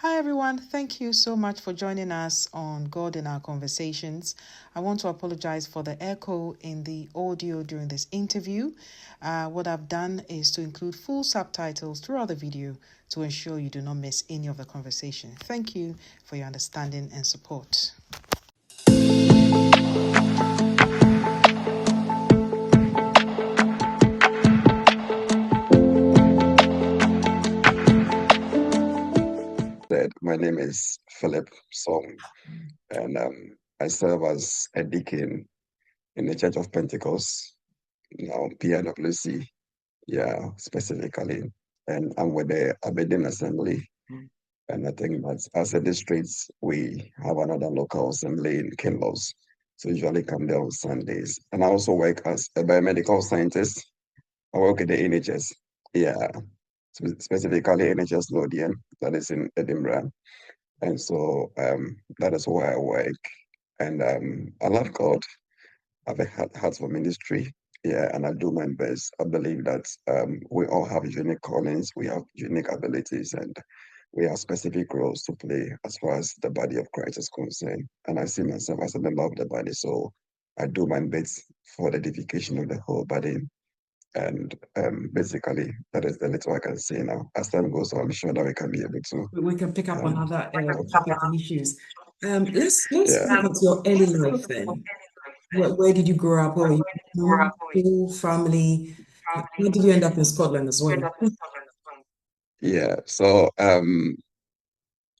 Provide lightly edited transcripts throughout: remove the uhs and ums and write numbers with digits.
Hi, everyone. Thank you so much for joining us on God in Our Conversations. I want to apologize for the echo in the audio during this interview. What I've done is to include full subtitles throughout the video to ensure you do not miss any of the conversation. Thank you for your understanding and support. My name is Philip Som, and I serve as a deacon in the Church of Pentecost, PIWC, specifically. And I'm with the Aberdeen Assembly. And I think that as a district, we have another local assembly in Kinloss. So usually come there on Sundays. And I also work as a biomedical scientist. I work at the NHS, yeah, specifically NHS Lothian, that is in Edinburgh. And so that is where I work. And I love God. I have a heart for ministry. Yeah, and I do my best. I believe that we all have unique callings, we have unique abilities, and we have specific roles to play as far as the body of Christ is concerned. And I see myself as a member of the body. So I do my best for the edification of the whole body. And basically, that is the little I can say now. As time goes on, I'm sure that we can be able to. We can pick up on other topics and issues. Let's talk about your early life then. Where did you grow up? Where were you from? School, family? How did you end up in Scotland as well? Yeah, so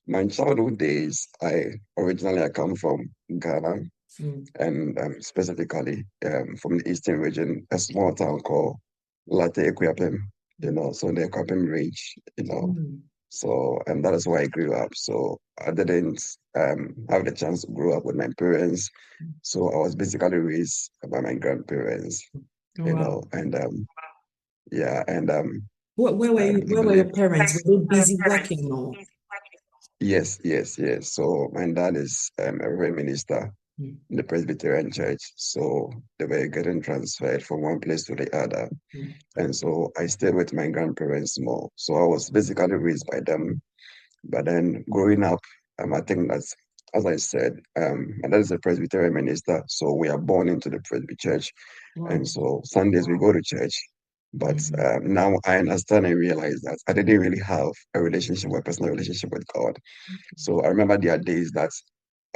my childhood days, I come from Ghana, and specifically from the eastern region, a small town called Latte Equiapem, so the Equiapem Range, So that is where I grew up. So I didn't have the chance to grow up with my parents. So I was basically raised by my grandparents, and where were your parents? Were they busy working or? Yes. So my dad is a reverend minister in the Presbyterian Church. So they were getting transferred from one place to the other. And so I stayed with my grandparents more. So I was basically raised by them. But then growing up, I think that's, as I said, my dad is a Presbyterian minister. So we are born into the Presby Church. And so Sundays we go to church. But now I understand and realize that I didn't really have a personal relationship with God. So I remember there are days that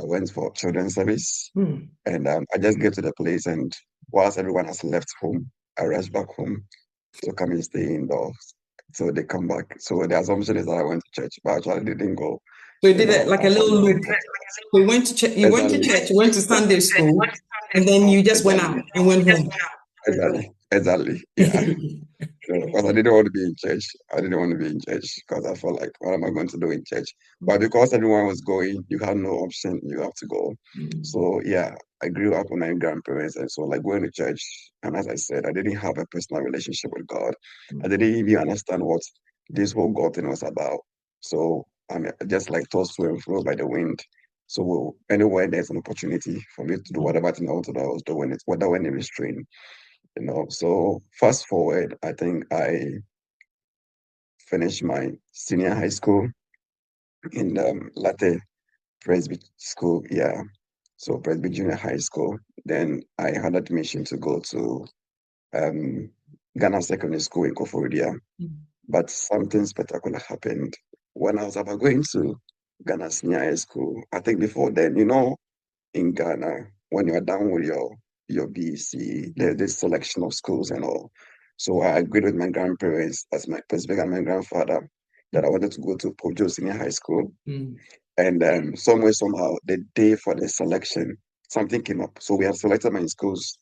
I went for children's service, and I just get to the place, and whilst everyone has left home, I rush back home to come and stay indoors. So they come back. So the assumption is that I went to church, but actually didn't go. So you did it like a little loop. So you went to church, you went to Sunday school, and then you just went out and went home. Exactly. Yeah. Because I didn't want to be in church. Because I felt like, what am I going to do in church? But because everyone was going, you had no option. You have to go. So yeah, I grew up with my grandparents, and so like going to church. And as I said, I didn't have a personal relationship with God. I didn't even understand what this whole God thing was about. So I'm just like tossed to and fro by the wind. So anywhere there's an opportunity for me to do whatever thing I want to do, I was doing it, whether when it restrained. So fast forward, I think I finished my senior high school in Latte Presby School, so Presby Junior High School. Then I had admission to go to Ghana Secondary School in Koforidua. But something spectacular happened when I was about going to Ghana Senior High School. I think before then, in Ghana, when you're done with your BEC, there's this selection of schools and all. So I agreed with my grandparents, as my specific and my grandfather, that I wanted to go to Pope Joe Senior High School. And somehow, the day for the selection, something came up. So we had selected my schools,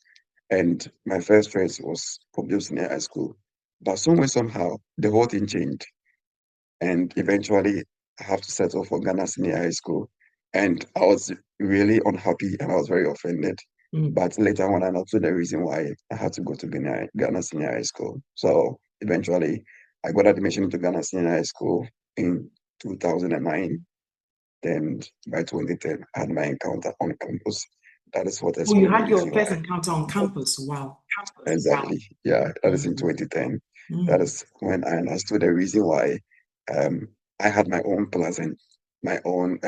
and my first choice was Pope Joe Senior High School. But somehow, the whole thing changed. And eventually, I have to settle for Ghana Senior High School. And I was really unhappy and I was very offended. But later on, I understood the reason why I had to go to Ghana Senior High School. So eventually, I got admission into Ghana Senior High School in 2009. Then by 2010, I had my encounter on campus. That is what explains. Oh, you had your first encounter on campus. Wow. Exactly. Yeah, that is in 2010. That is when I understood the reason why I had my own plans and my own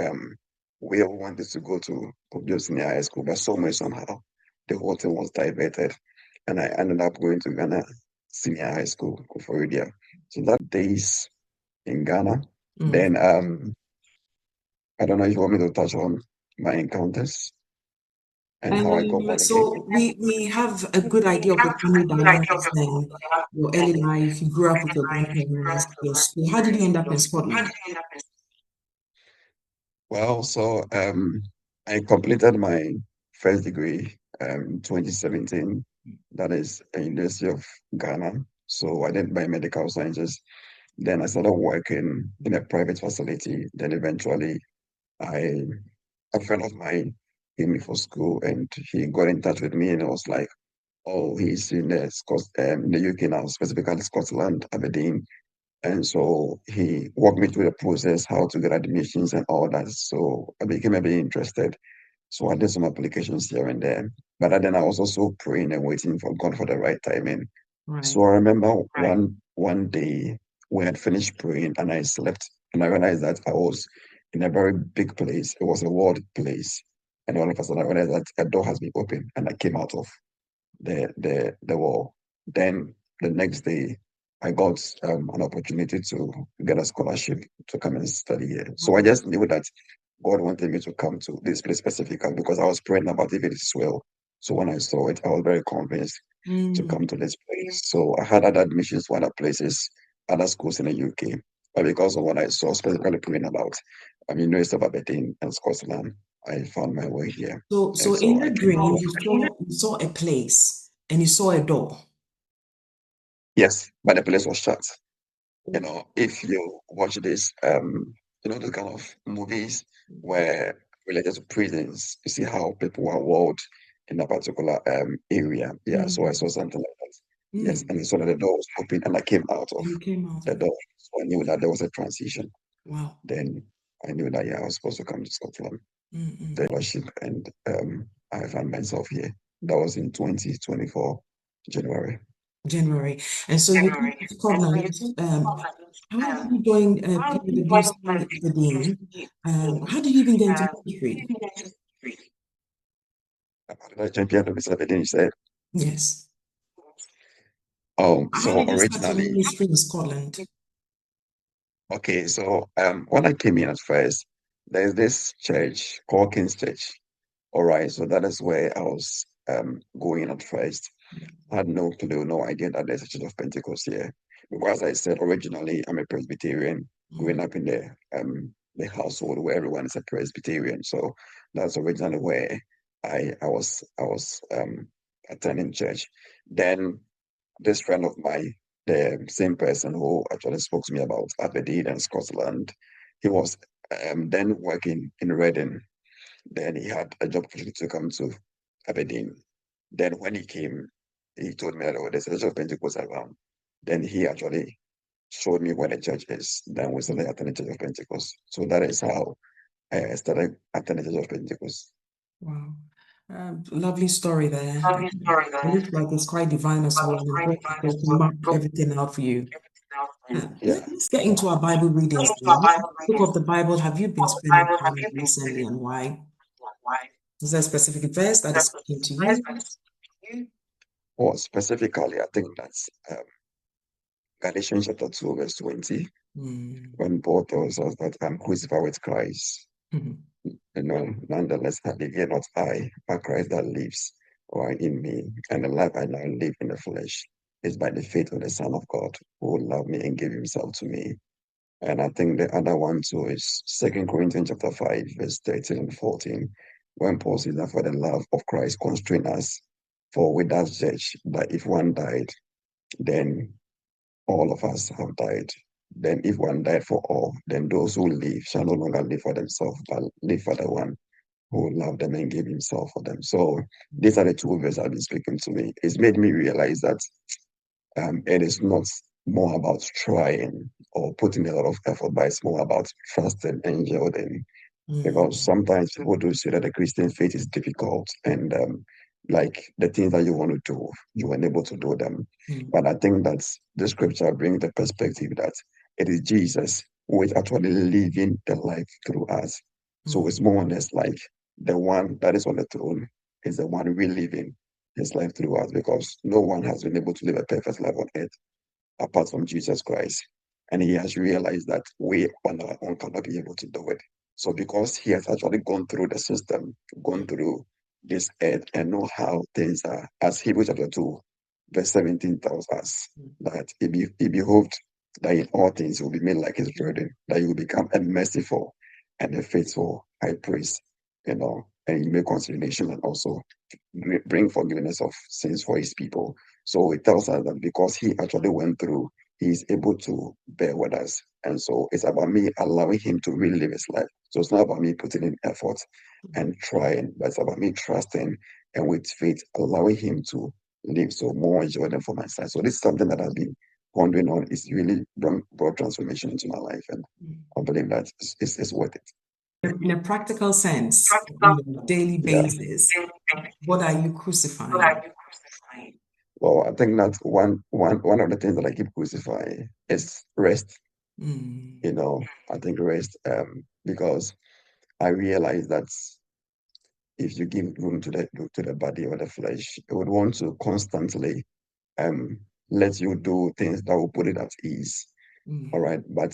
will wanted to go to Obio Senior High School, but somehow the whole thing was diverted, and I ended up going to Ghana Senior High School, Koforidua. So that days in Ghana. Then I don't know if you want me to touch on my encounters and how I got born again. So we have a good idea of your family dynamics and your early life. You grew up with your grandparents, your school. How did you end up in Scotland? Well, so I completed my first degree 2017. That is at University of Ghana. So I did biomedical sciences. Then I started working in a private facility. Then eventually I a friend of mine came me for school and he got in touch with me and I was like, oh, he's in in the UK now, specifically Scotland, Aberdeen. And so he walked me through the process, how to get admissions and all that. So I became a bit interested. So I did some applications here and there. But then I was also praying and waiting for God for the right timing. Right. So I remember one day we had finished praying and I slept and I realized that I was in a very big place. It was a walled place. And all of a sudden I realized that a door has been opened and I came out of the wall. Then the next day I got an opportunity to get a scholarship to come and study here. So I just knew that God wanted me to come to this place specifically because I was praying about if it is well. So when I saw it, I was very convinced to come to this place. So I had other admissions to other places, other schools in the UK. But because of what I saw, specifically praying about, University of Aberdeen and Scotland, I found my way here. So And in so I your came dream, out. you saw a place and you saw a door. Yes, but the place was shut. If you watch this, the kind of movies where related to prisons, you see how people are walled in a particular area. Yeah, so I saw something like that. Yes, and I saw that the door was open and I came out of And you came out the of it. door. So I knew that there was a transition. Wow. Then I knew that, yeah, I was supposed to come to Scotland, the fellowship, and I found myself here. That was in 2024, January. January. And so you came to Scotland. How did you join PwC Aberdeen? How did you even get into ministry? How did I jump into this? Everything you said. Yes. How So did you start your originally, ministry in Scotland? okay, so when I came in at first, there's this church called King's Church. All right, so that is where I was going at first. I had no clue, no idea that there's a church of Pentecost here. Because as I said, originally I'm a Presbyterian, growing up in the household where everyone is a Presbyterian. So that's originally where I was attending church. Then this friend of mine, the same person who actually spoke to me about Aberdeen and Scotland, he was then working in Reading. Then he had a job opportunity to come to Aberdeen. Then when he came, he told me that there's a church of Pentecost around. Then he actually showed me where the church is. Then we started attending Church of Pentecost. So that is how I started attending Church of Pentecost. Wow. Lovely story there. It looks like it's quite divine as well, and God is going to map everything out for you. Yeah. Let's get into our Bible readings now. What book of the Bible have you been spending time with recently and why? Is there a specific verse that is speaking to you? Or specifically, I think that's Galatians chapter 2, verse 20, when Paul tells us that I'm crucified with Christ. Nonetheless, I live yet not I, but Christ that lives right in me. And the life I now live in the flesh is by the faith of the Son of God, who loved me and gave himself to me. And I think the other one too is 2 Corinthians chapter 5, verse 13 and 14, when Paul says that for the love of Christ constrain us, for we that judge that if one died, then all of us have died. Then if one died for all, then those who live shall no longer live for themselves, but live for the one who loved them and gave himself for them. So these are the two verses that have been speaking to me. It's made me realize that it is not more about trying or putting a lot of effort, but it's more about trusting and yielding. Because sometimes people do say that the Christian faith is difficult and like the things that you want to do, you are unable to do them. But I think that the scripture brings the perspective that it is Jesus who is actually living the life through us. So it's more or less like the one that is on the throne is the one reliving his life through us, because no one has been able to live a perfect life on earth apart from Jesus Christ. And he has realized that we on our own cannot be able to do it. So because he has actually gone through the system, gone through this earth and know how things are, as Hebrews chapter 2, verse 17 tells us that he behoved that in all things he will be made like his brethren, that he will become a merciful and a faithful high priest, and he make conciliation and also bring forgiveness of sins for his people. So it tells us that because he actually went through, he is able to bear with us. And so it's about me allowing him to really live his life. So it's not about me putting in effort and trying, but it's about me trusting and with faith, allowing him to live. So more enjoy them for my side. So this is something that I've been pondering on. It's really brought transformation into my life. And I believe that it's worth it. In a practical sense, on a daily basis, what are you crucifying? Well, I think that one of the things that I keep crucifying is rest. I think rest, because I realize that if you give room to the body or the flesh, it would want to constantly let you do things that will put it at ease. All right, but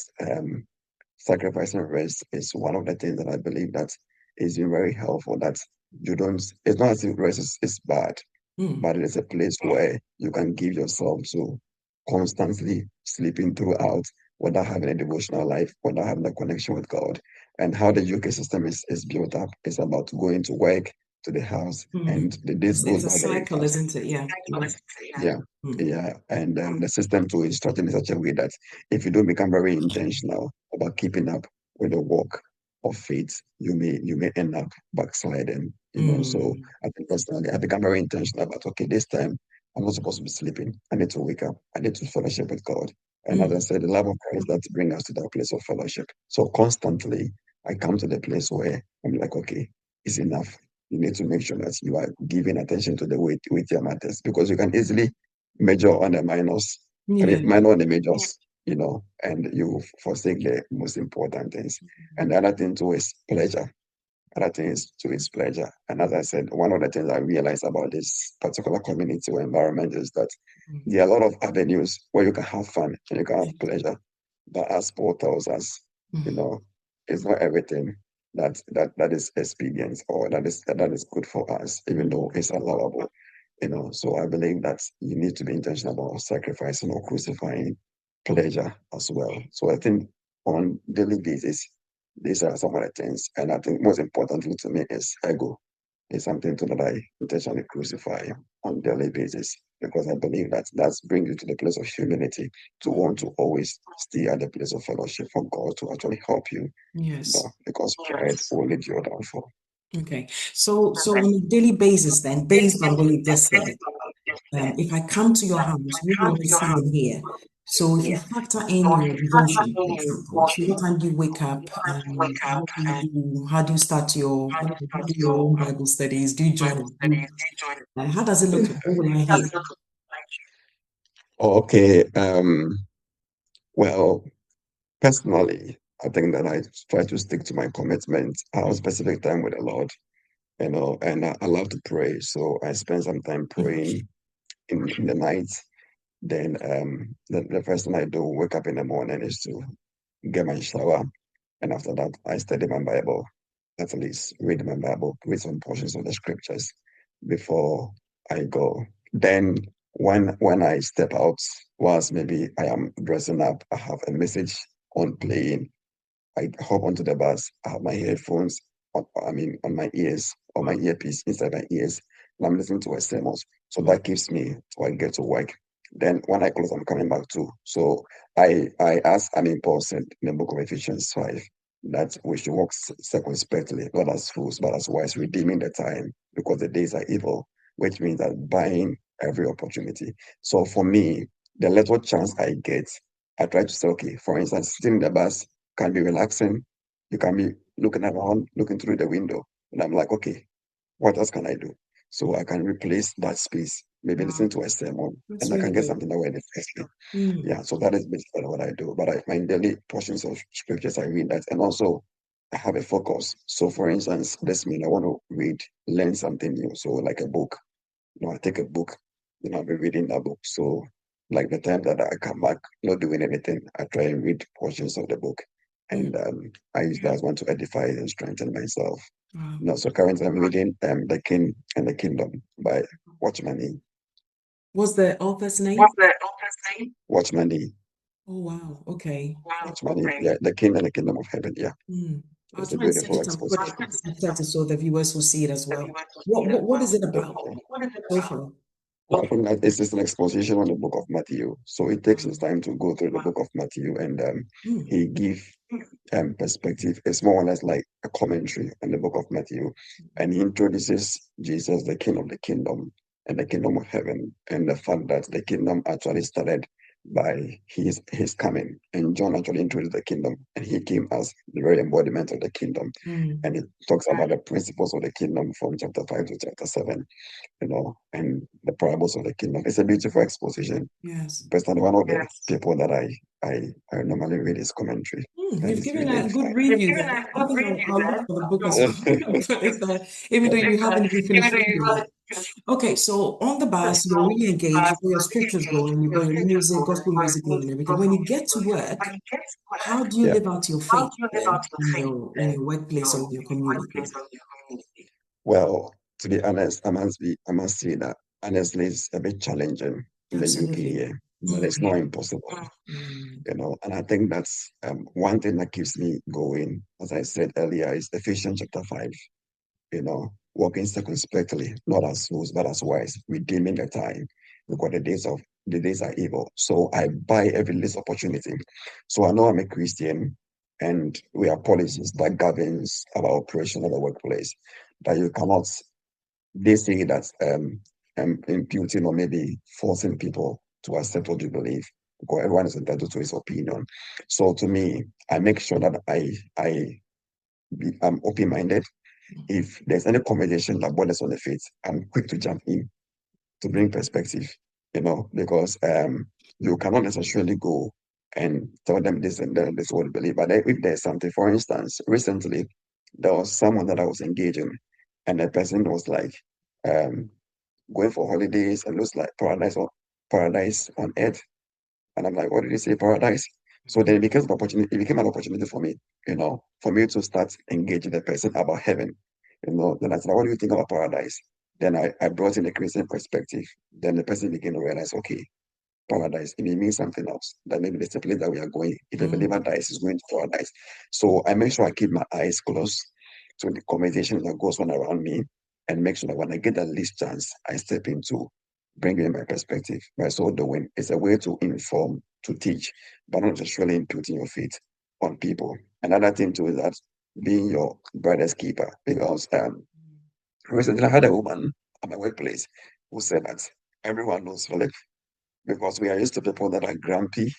sacrificing rest is one of the things that I believe that is very helpful. That you don't. It's not as if rest is bad, but it is a place where you can give yourself to constantly sleeping throughout without having a devotional life, without having a connection with God. And how the UK system is built up is about going to work, to the house, and the days goes It's a by very cycle, fast. isn't it? Yeah. Yeah. And the system too is structured in such a way that if you don't become very intentional about keeping up with the walk of faith, you may end up backsliding. So I think personally, I become very intentional about, okay, this time I'm not supposed to be sleeping. I need to wake up. I need to fellowship with God. And as I said, the love of Christ that brings us to that place of fellowship. So constantly, I come to the place where I'm like, okay, it's enough. You need to make sure that you are giving attention to the weightier matters, because you can easily major on the minors, minor on the majors, and you forsake the most important things. And the other thing too is pleasure. Other things too is pleasure. And as I said, one of the things I realized about this particular community or environment is that there are a lot of avenues where you can have fun and you can have pleasure. But as Paul tells us, it's not everything that is expedient or that is good for us, even though it's allowable. So I believe that you need to be intentional about sacrificing or crucifying pleasure as well. So I think on daily basis, these are some of the things. And I think most importantly to me is ego. It's something that I intentionally crucify on daily basis, because I believe that brings you to the place of humility, to want to always stay at the place of fellowship for God to actually help you. Yes. Because pride will lead you downfall. Okay. So on a daily basis then, based on what you just said, if I come to your house, what will I see and hear? So if you factor in your devotion, for example, so what time do you wake up? What do you do? How do you start your own Bible studies? Do you join a group? How does it look like? What will I hear? Okay. Well, personally, I think that I try to stick to my commitment. I have specific time with the Lord, and I love to pray. So I spend some time praying in the night. Then the first thing I do, wake up in the morning, is to get my shower. And after that, I study my Bible, at least read my Bible, read some portions of the scriptures before I go. Then when I step out, whilst maybe I am dressing up, I have a message on playing. I hop onto the bus, I have my headphones on my ears, or my earpiece inside my ears, and I'm listening to a sermon. So that keeps me till I get to work. Then when I close, I'm coming back too. So Paul said in the book of Ephesians 5 that we should walk circumspectly, not as fools, but as wise, redeeming the time, because the days are evil, which means that buying every opportunity. So for me, the little chance I get, I try to say, okay, for instance, sitting in the bus can be relaxing. You can be looking around, looking through the window. And I'm like, okay, what else can I do? So I can replace that space maybe listen to a sermon, That's and I really can get good. something that way the first day. Mm. Yeah, so that is basically what I do. But my daily portions of scriptures, I read that, and also I have a focus. So, for instance, this means I want to learn something new. So, like a book, I take a book, I'll be reading that book. So, like the time that I come back, not doing anything, I try and read portions of the book, and I use that as one to edify and strengthen myself. Wow. So currently I'm reading The King and the Kingdom by Watchman Nee. What's the author's name? Watchman Nee. Oh, wow. Okay. Watchman Nee. Yeah, The King and the Kingdom of Heaven. Yeah. I'll It's a try and search beautiful it and put it exposition. subtitle so the viewers will see it as well. What is it about so far? Well, I think that it's just an exposition on the book of Matthew. So it takes his time to go through the book of Matthew, and he give perspective. It's more or less like a commentary on the book of Matthew, and he introduces Jesus, the King of the Kingdom and the Kingdom of Heaven, and the fact that the kingdom actually started by his coming. And John actually introduced the kingdom, and he came as the very embodiment of the kingdom. And it talks about the principles of the kingdom from chapter 5 to chapter 7, and the parables of the kingdom. It's a beautiful exposition. Yes. Personally, one of the people that I normally read his commentary. And You've it's given really a good edifying. review. I think I'll look for the book as well. Even though you haven't even finished reading it. Okay, so on the bus, you're really engaged, you've got your scriptures going, you've got your music, gospel music going and everything. When you get to work, how do you Yeah. live out your faith then in your workplace or in your community? Well, to be honest, I must say that honestly it's a bit challenging in the UK Absolutely. here, but it's not impossible. And I think that's one thing that keeps me going, as I said earlier, is Ephesians chapter 5, walking circumspectly, not as fools, but as wise, redeeming the time, because the days are evil. So I buy every least opportunity. So I know I'm a Christian, and we have policies that governs our operation at the workplace, that you cannot, they say that imputing or maybe forcing people to accept what you believe, because everyone is entitled to his opinion. So to me, I make sure that I'm open-minded. If there's any conversation that borders on the faith, I'm quick to jump in to bring perspective, because you cannot necessarily go and tell them this and that, this is what you believe. But if there's something, for instance, recently there was someone that I was engaging, and the person was like going for holidays and looks like paradise on earth. And I'm like, what did you say, paradise? So then it became an opportunity for me, for me to start engaging the person about heaven. Then I said, what do you think about paradise? Then I brought in a Christian perspective. Then the person began to realize, okay, paradise, it may mean something else. That maybe it's the place that we are going. If a believer dies, he's going to paradise. So I make sure I keep my eyes closed to the conversation that goes on around me, and make sure that when I get the least chance, I step into bringing my perspective. By so doing, it's a way to inform, to teach, but not just really imputing your faith on people. Another thing too is that being your brother's keeper, because recently I had a woman at my workplace who said that everyone knows Philip, because we are used to people that are grumpy.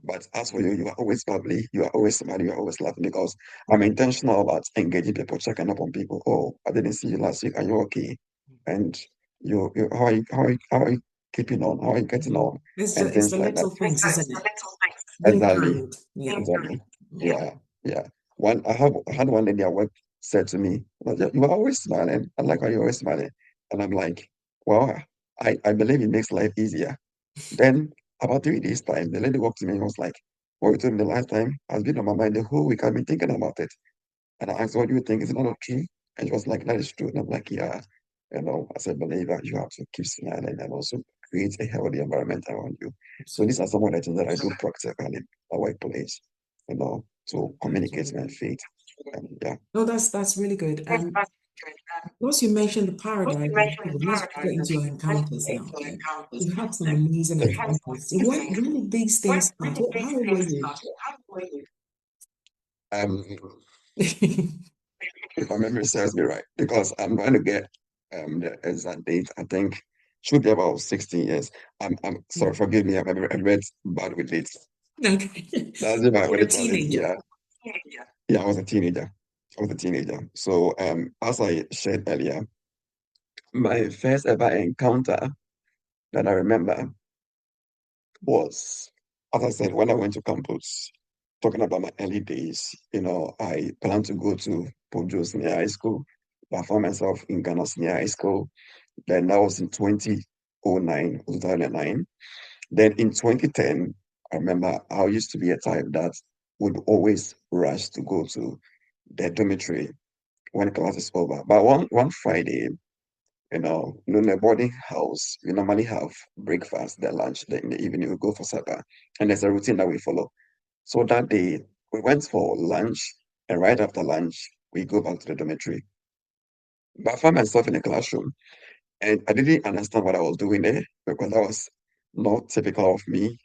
But as for you, you are always bubbly, you are always smiling, you are always laughing, because I'm intentional about engaging people, checking up on people. Oh, I didn't see you last week. Are you okay? And how are you keeping on? How are you getting on? It's And the things like that. little things, isn't it? Being Exactly. kind. Yeah. Exactly. Yeah. Yeah. I had one lady at work said to me, "Well, you are always smiling. I like how you're always smiling." And I'm like, well, I believe it makes life easier. Then about 3 days time, the lady walked to me and was like, "What you told me the last time has been on my mind the whole week. I've been thinking about it." And I asked, "What do you think? Is it not true?" And she was like, "That is true." And I'm like, "Yeah, as a believer, you have to keep smiling and also create a healthy environment around you." So these are some of the things that I do practically at my workplace, to communicate my faith. And yeah. No, that's really good. And once you mentioned the paradise, let's get into your encounters now. You've had some amazing encounters. When did these things start? How old were you? Um, if my memory serves me right, because I'm going to get the exact date. I think should be about 16 years. I'm sorry, forgive me. I'm a bit bad with dates. Okay. That's my You're a only challenge. teenager. Yeah, I was a teenager. So as I shared earlier, my first ever encounter that I remember was, as I said, when I went to campus, talking about my early days, I planned to go to Pojo Senior High School, but I found myself in Ghana Senior High School. Then that was in 2009. Then in 2010, I remember I used to be a type that would always rush to go to the dormitory when class is over. But one Friday, in a boarding house, we normally have breakfast, then lunch, then in the evening we go for supper. And there's a routine that we follow. So that day we went for lunch, and right after lunch, we go back to the dormitory. But I found myself in the classroom, and I didn't understand what I was doing there because that was not typical of me.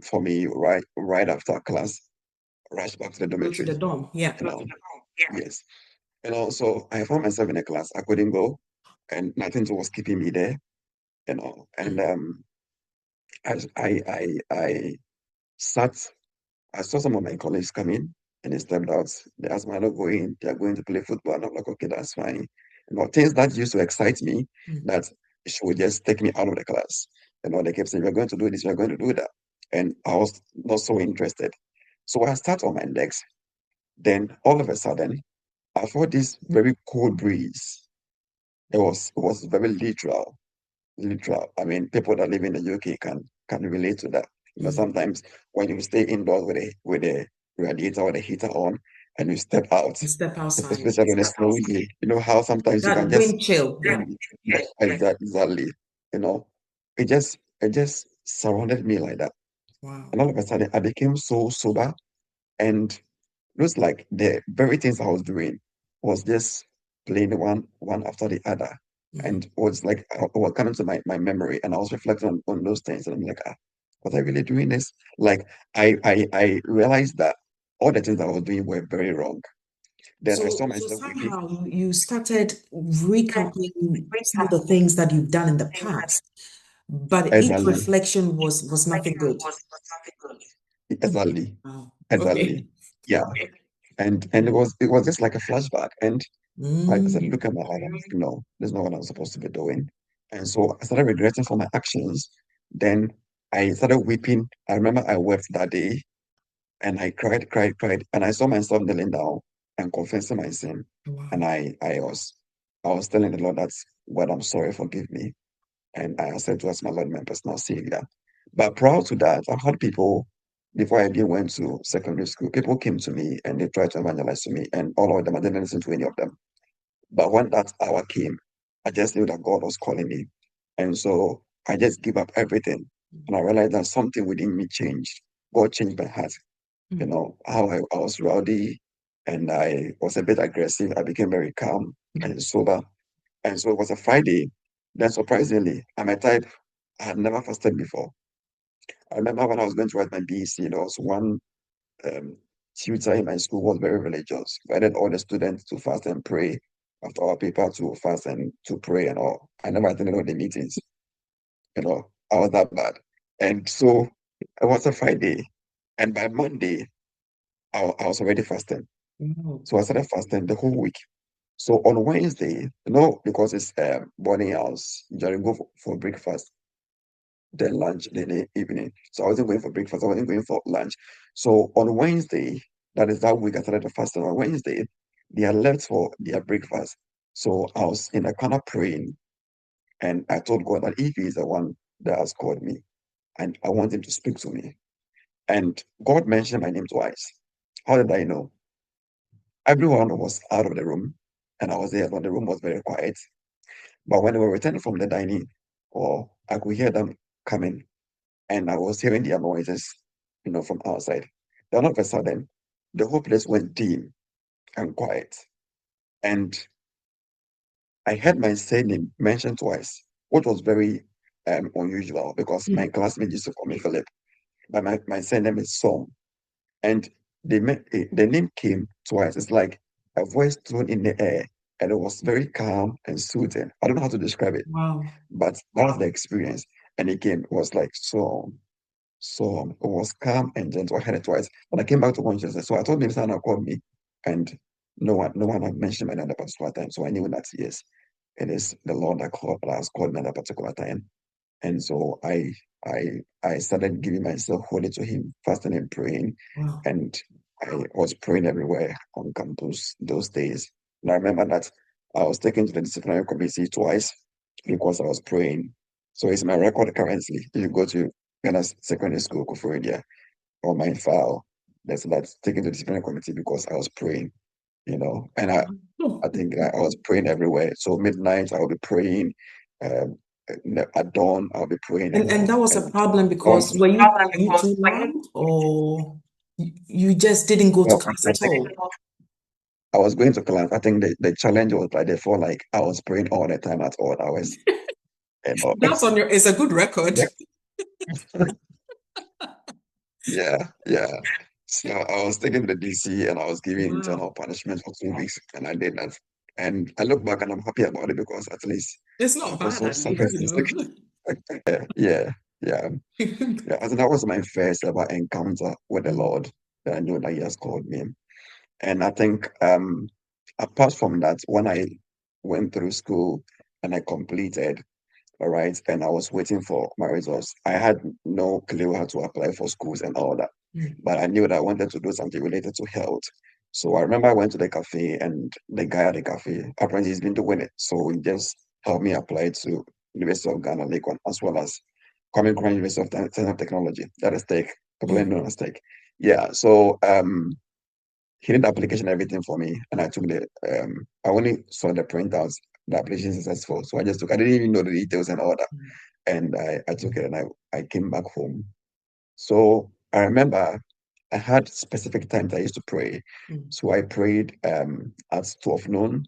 For me, right after class, rush back to the Go to the dormitory. dorm. Yeah. Yes. So I found myself in a class. I couldn't go, and nothing was keeping me there. And I sat. I saw some of my colleagues come in, and they stepped out. They asked me, "I'm not going. They are going to play football." And I'm like, "Okay, that's fine." Things that used to excite me, that she would just take me out of the class. They kept saying, "We're going to do this. We're going to do that," and I was not so interested. So I sat on my legs. Then all of a sudden, I felt this very cold breeze. It was very literal, literal. I mean, people that live in the UK can relate to that. Sometimes when you stay indoors with a radiator or the heater on, and you step out, And step outside. especially on a snowy day, how sometimes you can That just wind chill. Yeah. exactly, you know, it just surrounded me like that, Wow. and all of a sudden I became so sober, and it was like the very things I was doing was just playing one after the other. And it was like what coming to my memory, and I was reflecting on those things, and I'm like, was I really doing this? Like I realized that all the things I was doing were very wrong. Then I saw So myself weeping. somehow you started recapping some of the things that you've done in the past, but each Exactly, reflection was nothing good. exactly, Wow. Okay. exactly. Yeah. And it was just like a flashback. And I started Mm. looking at my life. I'm like, no, this is not what I'm supposed to be doing. And so I started regretting for my actions. Then I started weeping. I remember I wept that day, and I cried, cried, cried. And I saw myself kneeling down and confessing my sin. And Wow. I was telling the Lord, that's what I'm sorry, forgive me. And I accept you as my Lord and my personal Savior. But prior to that, I've had people, before I even went to secondary school, people came to me and they tried to evangelize to me, and all of them, I didn't listen to any of them. But when that hour came, I just knew that God was calling me. And so I just gave up everything. And I realized that something within me changed. God changed my heart. How I was rowdy and I was a bit aggressive. I became very calm and sober. And so it was a Friday. Then surprisingly, I'm a type I had never fasted before. I remember when I was going to write my BEC, there was one um, tutor in my school was very religious. Invited all the students to fast and pray after our paper, to fast and to pray and all. I never attended all the meetings. I was that bad. And so it was a Friday. And by Monday, I was already fasting. Wow. So I started fasting the whole week. So on Wednesday, because it's boarding house, you usually go for breakfast, then lunch, then the evening. So I wasn't going for breakfast, I wasn't going for lunch. So on Wednesday, that is that week I started the fasting. On Wednesday, they had left for their breakfast. So I was in a corner praying, and I told God that if He is the one that has called me, and I want Him to speak to me. And God mentioned my name twice. How did I know? Everyone was out of the room, and I was there, but the room was very quiet. But when we were returning from the dining, or I could hear them coming, and I was hearing their noises, from outside. Then all of a sudden, the whole place went dim and quiet. And I heard my surname mentioned twice, which was very unusual because my classmates used to call me Philip, but my surname is Som. And the name came twice. It's like a voice thrown in the air, and it was very calm and soothing. I don't know how to describe it, Wow. but that was the experience. And again, it was like so it was calm and gentle. I heard it twice. When I came back to consciousness, so I told him someone called me, and no one had mentioned my name at that particular time. So I knew that yes, it is the Lord that has called me at that particular time. And so I started giving myself wholly to him, fasting and praying. Wow. And I was praying everywhere on campus those days. And I remember that I was taken to the disciplinary committee twice because I was praying. So it's my record currently. If you go to Ghana's secondary school, Koforidua, on my file, there's that taken to the disciplinary committee because I was praying, and I think I was praying everywhere. So midnight, I'll be praying. Um, at dawn, I'll be praying, And that was a and problem because were you too loud or you just didn't go to class at all? I was going to class. I think the challenge was like they felt like I was praying all the time at all hours. That's on it's a good record. Yeah. So I was taken to the DC and I was given internal punishment for 2 weeks, and I did that. And I look back and I'm happy about it because at least it's not bad. Also yeah. I think that was my first ever encounter with the Lord that I knew that He has called me. And I think apart from that, when I went through school and I completed, all right, and I was waiting for my results, I had no clue how to apply for schools and all that. But I knew that I wanted to do something related to health. So I remember I went to the cafe and the guy at the cafe, apparently he's been doing it. So he just helped me apply to University of Ghana, Lagos, as well as Kwame Nkrumah University of Science and Technology. That is TEC, popularly known as TEC. Yeah. So he did the application and everything for me, and I took I only saw the printouts, the application successful. So I didn't even know the details and all that. And I took it and I came back home. So I remember I had specific times I used to pray. So I prayed at 12 noon,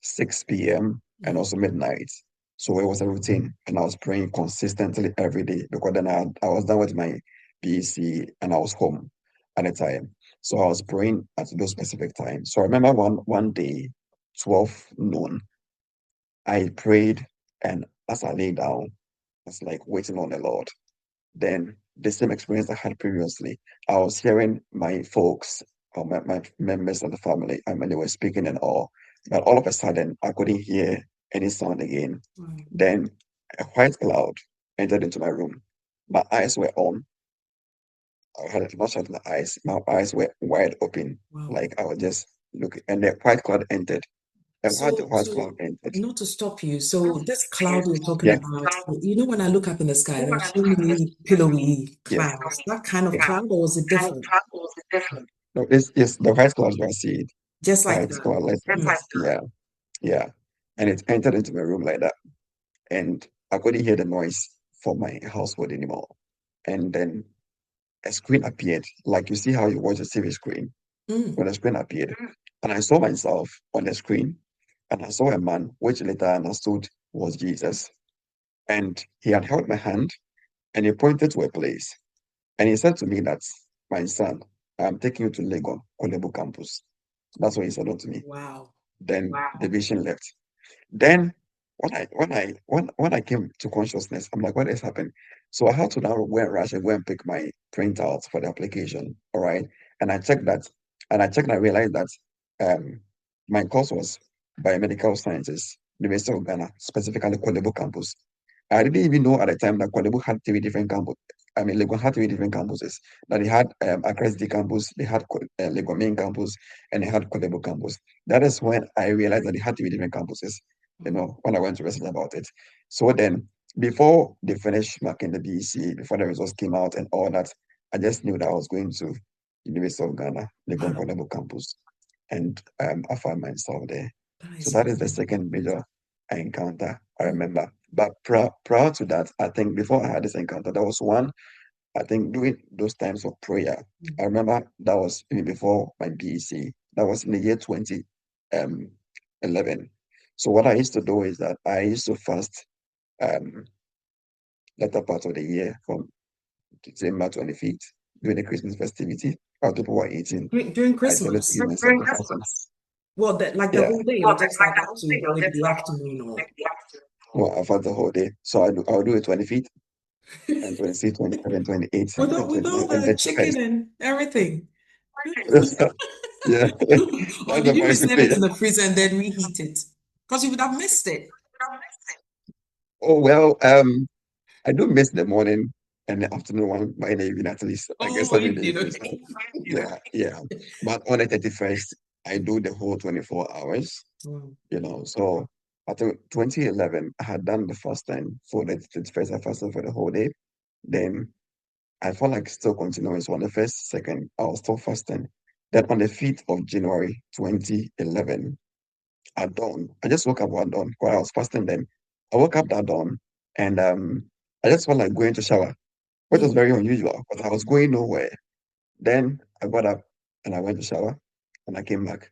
6 p.m., and also midnight. So it was a routine, and I was praying consistently every day because then I was done with my BEC and I was home at the time. So I was praying at those specific times. So I remember one day, 12 noon, I prayed, and as I lay down, I was like waiting on the Lord. Then the same experience I had previously, I was hearing my folks or my members of the family, and when they were speaking and all, but all of a sudden I couldn't hear any sound again. Then a white cloud entered into my room. My eyes were on. I had not shut my eyes. My eyes were wide open, like I was just looking, and the white cloud entered. And So, the white cloud entered. not to stop you, so this cloud you're talking about, when I look up in the sky, there are so many pillowy clouds. That kind of cloud, or was it different? No, it's the white clouds were seeing. Just like White that. cloud, yeah. And it entered into my room like that. And I couldn't hear the noise from my household anymore. And then a screen appeared, like you see how you watch a TV screen. When a screen appeared, and I saw myself on the screen, and I saw a man, which later I understood was Jesus. And he had held my hand, and he pointed to a place. And he said to me that, my son, I'm taking you to Lagos, Kolebu campus. That's what he said to me. Wow. Then the vision left. Then when I came to consciousness, I'm like, what has happened? So I had to now go and rush and go and pick my printouts for the application. All right. And I checked that, and I realized that my course was biomedical sciences, University of Ghana, specifically Kolebu campus. I didn't even know at the time that Kolebu had 3 different campuses. I mean, Lagos had 3 different campuses. That they had Accra City campus, they had Lagos main campus, and they had Kolebu campus. That is when I realized that they had 3 different campuses, when I went to research about it. So then, before they finished marking the BEC, before the results came out and all that, I just knew that I was going to University of Ghana, Lagos Kolebu campus, and I found myself there. So that is the second major encounter I remember. But prior to that, I think before I had this encounter, there was one, I think during those times of prayer, I remember that was even before my BEC. That was in the year 2011. So what I used to do is that I used to fast latter part of the year from December 25th during the Christmas festivity. While people were eating, During I decided to Christmas? give myself a fasting. Well, like the whole day, or just like up to maybe the afternoon, or Well, I fast the whole day. So I'll do it 25th and 26th, 27th, 28th, with and all 29th, and the chicken and everything. Yeah. Or That's did the you price to reserve it pay. in the freezer and then reheat it? Because you would have missed it. Oh well, I do miss the morning and the afternoon one, but in the evening at least, I guess Oh, 7 days. okay. Yeah. But on the 31st, I do the whole 24 hours, Wow. So I think 2011, I had done the first time for the 31st, I fasted for the whole day. Then I felt like still continuing. So on the first, second, I was still fasting. Then on the 5th of January 2011, at dawn, I just woke up at dawn while I was fasting then. I woke up at dawn and I just felt like going to shower, which was very unusual because I was going nowhere. Then I got up and I went to shower and I came back.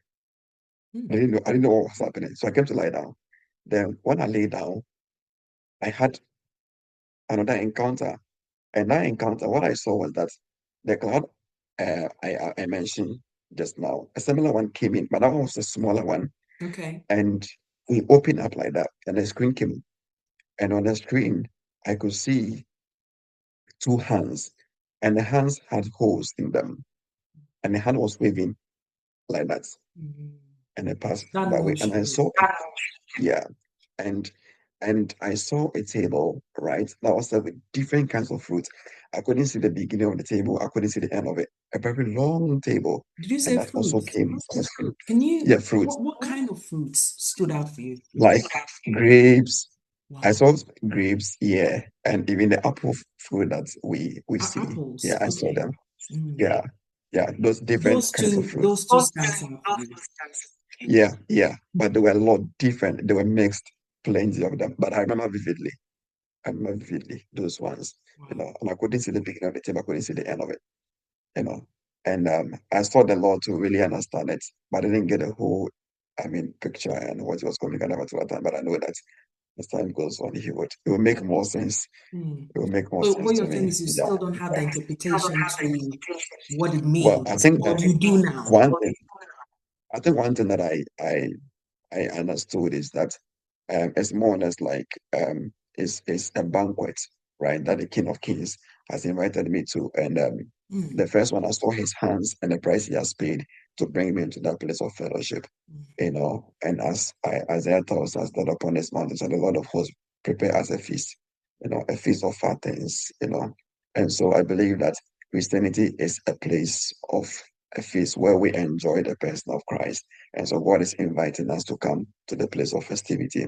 I didn't know what was happening. So I came to lie down. Then when I lay down, I had another encounter. And that encounter, what I saw was that the cloud I mentioned just now, a similar one came in, but that one was a smaller one. Okay. And we opened up like that, and the screen came. And on the screen, I could see two hands, and the hands had holes in them. And the hand was waving like that. And it passed That that way. And I motion. saw, yeah, and I saw a table, right? That was served with different kinds of fruits. I couldn't see the beginning of the table. I couldn't see the end of it. A very long table, Did you and say that also fruits? came as fruit. Can you, Yeah, fruits what kind of fruits stood out for you? like grapes. I Wow. saw grapes, yeah, and even the apple fruit that we see. Apples. Yeah, I saw Okay. them. Yeah, yeah, those different Those kinds of two, fruits. those two stands out for you. Yeah, but they were a lot different. They were mixed, plenty of them. But I remember vividly. I remember vividly those ones, Wow. and I couldn't see the beginning of the table, I couldn't see the end of it, you know. And I sought the Lord to really understand it, but I didn't get a whole, picture and what he was communicating about at that time. But I know that as time goes on, it will make more sense. It will make more So sense what to you're saying me. is you Yeah. still don't have the interpretation to what it Well, I means, think or that you do now. one thing that I understood is that it's more or less like it's a banquet, right? That the King of Kings has invited me to. And the first one, I saw his hands and the price he has paid to bring me into that place of fellowship, And as Isaiah tells us that upon this mountain shall the Lord of hosts prepare as a feast, a feast of fat things, And so I believe that Christianity is a place of a feast where we enjoy the person of Christ. And so God is inviting us to come to the place of festivity